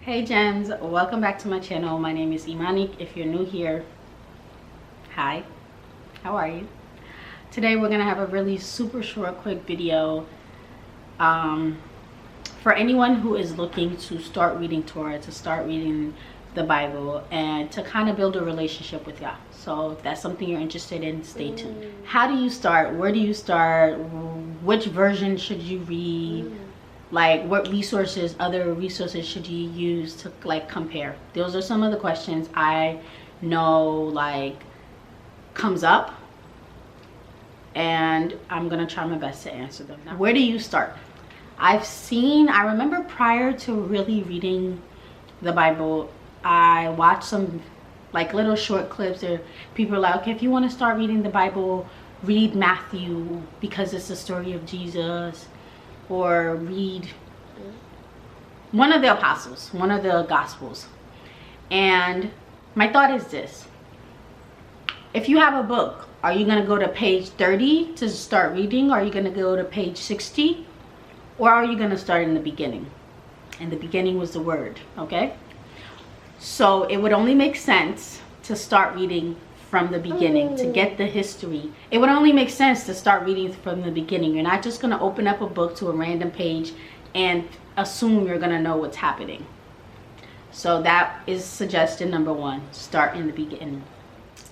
Hey gems, welcome back to my channel. My name is Imani. If you're new here, hi, how are you? Today we're gonna have a really super short quick video for anyone who is looking to start reading Torah, to start reading the Bible, and to kind of build a relationship with Yah. So if that's something you're interested in, stay tuned. How do you start? Where do you start? Which version should you read? Like, what resources, other resources should you use to like compare? Those are some of the questions I know like comes up, and I'm gonna try my best to answer them. Now, where do you start? I remember prior to really reading the Bible, I watched some like little short clips, or people are like, okay, if you want to start reading the Bible, read Matthew because it's the story of Jesus, or read one of the apostles, one of the gospels. And my thought is this: if you have a book, are you going to go to page 30 to start reading? Or are you going to go to page 60? Or are you going to start in the beginning? And the beginning was the word, okay? So it would only make sense to start reading from the beginning, to get the history. It would only make sense to start reading from the beginning. You're not just going to open up a book to a random page and assume you're going to know what's happening. So that is suggestion number one: start in the beginning.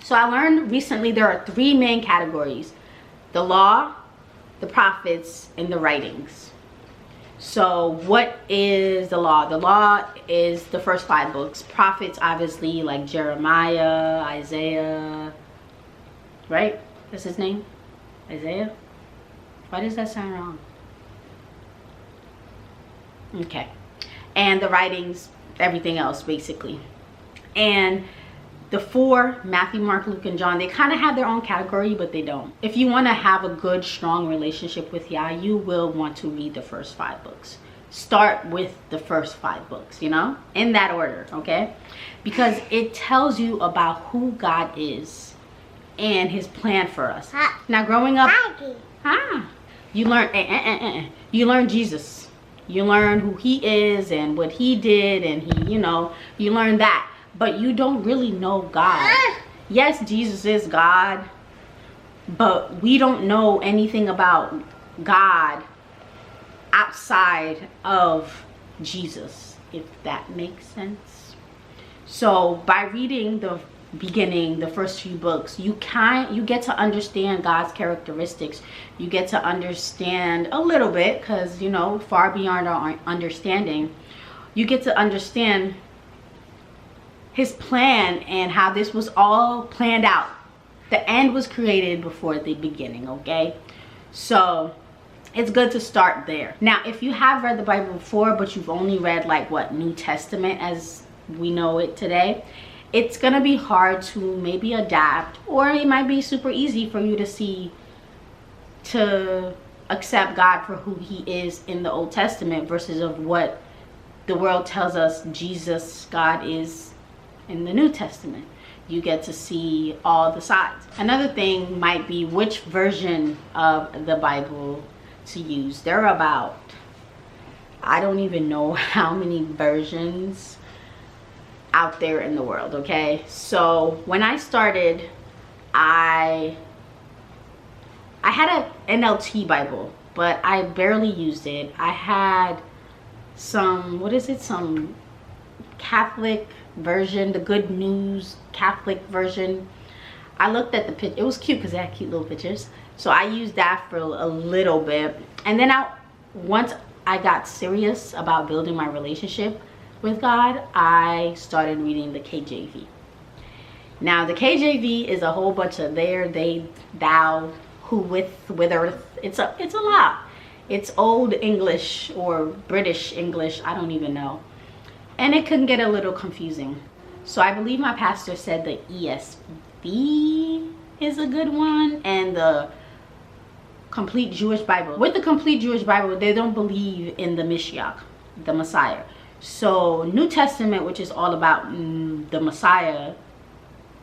So I learned recently there are three main categories: the law, the prophets, and the writings. So what is the law? The law is the first 5 books. Prophets, obviously, like Jeremiah, Isaiah, right? That's his name? Isaiah? Why does that sound wrong? Okay. And the writings, everything else, basically. And the 4, Matthew, Mark, Luke, and John, they kind of have their own category, but they don't. If you want to have a good, strong relationship with Yah, you will want to read the first 5 books. Start with the first 5 books, you know, in that order, okay? Because it tells you about who God is and his plan for us. Now, growing up, you learn, you learn Jesus. You learn who he is and what he did, and he, you know, you learn that. But you don't really know God. Yes, Jesus is God, but we don't know anything about God outside of Jesus, if that makes sense. So by reading the beginning, the first few books, you get to understand God's characteristics. You get to understand a little bit, because, you know, far beyond our understanding, you get to understand his plan and how this was all planned out. The end was created before the beginning, okay? So it's good to start there. Now, if you have read the Bible before, but you've only read like what, New Testament as we know it today, it's gonna be hard to maybe adapt, or it might be super easy for you to accept God for who he is in the Old Testament versus of what the world tells us Jesus, God, is in the New Testament. You get to see all the sides. Another thing might be which version of the Bible to use. There are about, I don't even know how many versions out there in the world, okay? So when I started, I had an NLT Bible, but I barely used it. I had some, what is it, some Catholic version, the Good News Catholic version. I looked at the picture. It was cute because it had cute little pictures. So I used that for a little bit. And then once I got serious about building my relationship with God, I started reading the KJV. Now the KJV is a whole bunch of there, they, thou, who, with, earth. It's a lot. It's old English or British English, I don't even know. And it can get a little confusing. So I believe my pastor said the ESV is a good one, and the Complete Jewish Bible. With the Complete Jewish Bible, they don't believe in the Mashiach, the Messiah. So New Testament, which is all about the Messiah,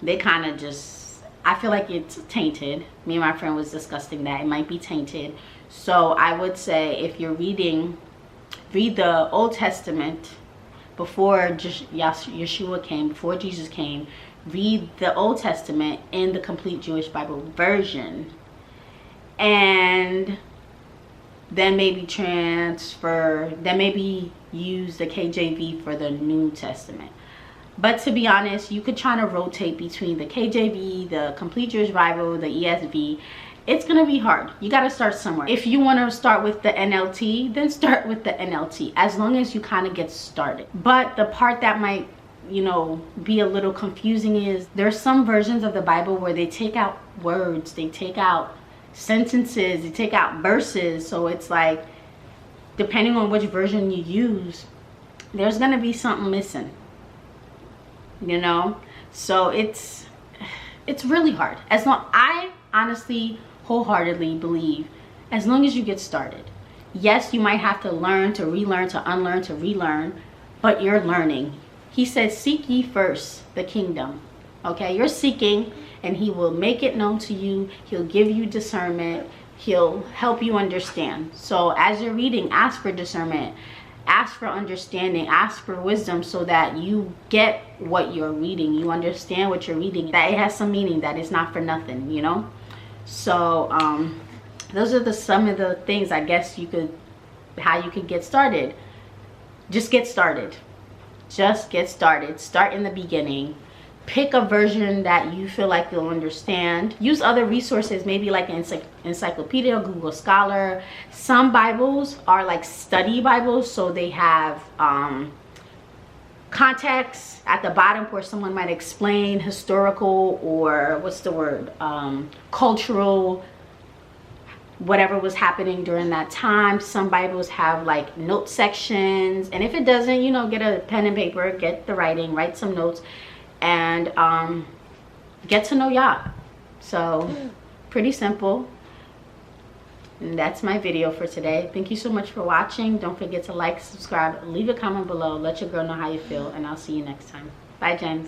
they kind of just, I feel like it's tainted. Me and my friend was discussing that. It might be tainted. So I would say if you're read the Old Testament, before Yeshua came, before Jesus came, read the Old Testament in the complete Jewish Bible version, and then maybe use the KJV for the New Testament. But to be honest, you could try to rotate between the KJV, the complete Jewish Bible, the ESV. It's gonna be hard. You gotta start somewhere. If you wanna start with the NLT, then start with the NLT, as long as you kind of get started. But the part that might, you know, be a little confusing is there's some versions of the Bible where they take out words, they take out sentences, they take out verses. So it's like, depending on which version you use, there's gonna be something missing, you know. So it's really hard. I honestly wholeheartedly believe, as long as you get started, yes, you might have to learn, to relearn, to unlearn, to relearn, but you're learning. He says, seek ye first the kingdom. Okay, you're seeking, and he will make it known to you. He'll give you discernment. He'll help you understand. So as you're reading, ask for discernment, ask for understanding, ask for wisdom, so that you get what you're reading, you understand what you're reading, that it has some meaning, that it's not for nothing, you know. So those are some of the things, I guess, how you could get started. Just get started. Just get started. Start in the beginning. Pick a version that you feel like you'll understand. Use other resources, maybe like an encyclopedia, Google Scholar. Some Bibles are like study Bibles, so they have context at the bottom where someone might explain historical, or what's the word, cultural, whatever was happening during that time. Some Bibles have like note sections, and if it doesn't, you know, get a pen and paper, get the writing, write some notes, and get to know Yah. So pretty simple. And that's my video for today. Thank you so much for watching. Don't forget to like, subscribe, leave a comment below, let your girl know how you feel, and I'll see you next time. Bye, James.